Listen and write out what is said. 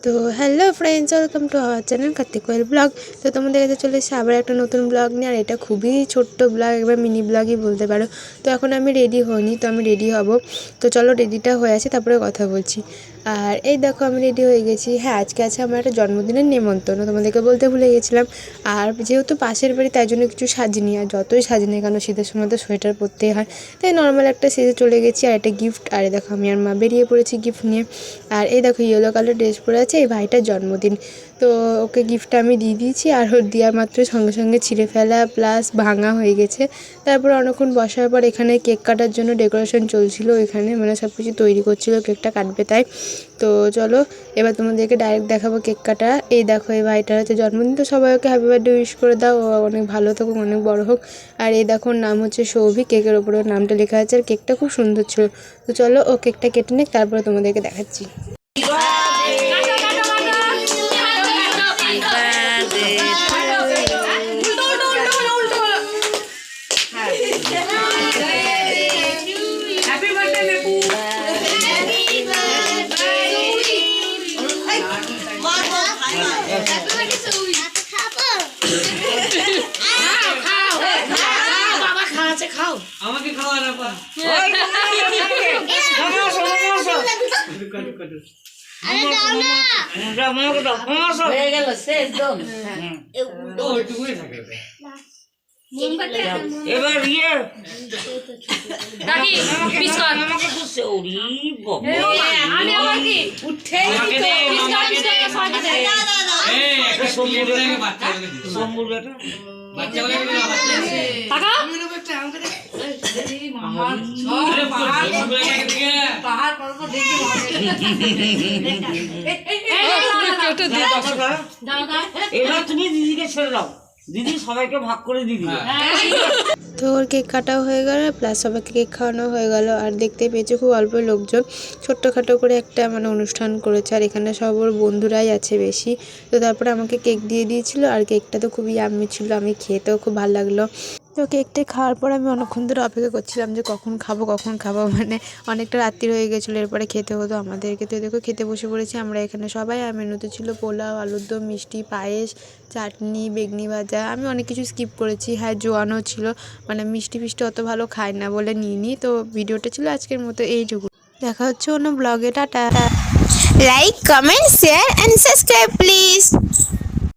তো hello friends, welcome to our channel Kartik Koel blog. তো তোমাদের কাছে চলে এসেছে আবার একটা নতুন ব্লগ নিয়ে। আর এটা খুবই ছোট্ট ব্লগ, একবার মিনি ব্লগই বলতে পারো। তো এখন আমি রেডি হইনি, তো আমি রেডি হব। তো চলো রেডিটা হয়ে আছে, তারপরে কথা বলছি। আর এই দেখো আমি রেডি হয়ে গেছি। হ্যাঁ, আজকে আছে আমার একটা জন্মদিনের নেমন্তন্ন, তোমাদেরকে বলতে ভুলে গেছিলাম। আর যেহেতু পাশের বাড়ি, তাই জন্য কিছু সাজিনি। আর যতই সাজিনি কেন, শীতের সময় তো সোয়েটার পরতেই হয়, তাই নর্মাল একটা সেজে চলে গেছি। আর একটা গিফট, আর দেখো আমি আর মা বেরিয়ে পড়েছি গিফট নিয়ে। আর এই দেখো ইয়েলো কালার ড্রেস পরে আছে, এই ভাইটার জন্মদিন। তো ওকে গিফটটা আমি দিয়ে দিয়েছি, আর ওর দেওয়ার মাত্র সঙ্গে সঙ্গে ছিঁড়ে ফেলা প্লাস ভাঙা হয়ে গেছে। তারপর অনেকক্ষণ বসার পর এখানে কেক কাটার জন্য ডেকোরেশন চলছিল, এখানে মানে সব কিছু তৈরি করছিল, কেকটা কাটবে তাই। তো চলো এবার তোমাদেরকে ডাইরেক্ট দেখাবো কেক কাটা। এই দেখো এই ভাইটার হচ্ছে জন্মদিন, তো সবাই ওকে হ্যাপি বার্থডে উইশ করে দাও, ও অনেক ভালো থাকুক, অনেক বড় হোক। আর এই দেখো ওর নাম হচ্ছে সৌভিক, কেকের ওপরে ওর নামটা লেখা আছে। আর কেকটা খুব সুন্দর ছিল। তো চলো ও কেকটা কেটে নিক, তারপরে তোমাদেরকে দেখাচ্ছি। আমাকে খাওয়া না পা হয়ে গেল শেষ দম। এবার ইয়ে আমাকে তো সৌরি আমি আবার কি উঠে এবার তুমি দিদিকে ছেড়ে দাও, দিদি সবাইকে ভাগ করে দিদি। তো ওর কেক কাটাও হয়ে গেল, প্লাস সবাইকে কেক খাওয়ানো হয়ে গেল। আর দেখতে পেয়েছি খুব অল্প লোকজন, ছোট্টখাটো করে একটা মানে অনুষ্ঠান করেছে। আর এখানে সব ওর বন্ধুরাই আছে বেশি। তো তারপরে আমাকে কেক দিয়ে দিয়েছিল, আর কেকটা তো খুবই ইয়াম্মি ছিল, আমি খেতেও খুব ভালো লাগলো। তো কেকটা খাওয়ার পর আমি অনেকক্ষণ ধরে অপেক্ষা করছিলাম যে কখন খাবো, মানে অনেকটা রাত্রি হয়ে গেছিলো, এরপরে খেতে হতো আমাদেরকে। তো দেখো খেতে বসে পড়েছি আমরা এখানে সবাই। আর মেনুতে ছিল পোলাও, আলুর দম, মিষ্টি, পায়েস, চাটনি, বেগনি ভাজা। আমি অনেক কিছু স্কিপ করেছি। হ্যাঁ, জোয়ানও ছিল, মানে মিষ্টি অত ভালো খায় না বলে নিইনি। তো ভিডিওটা ছিল আজকের মতো এইটুকু। দেখা হচ্ছে অন্য ব্লগে। Tata. Like, comment, share and subscribe please.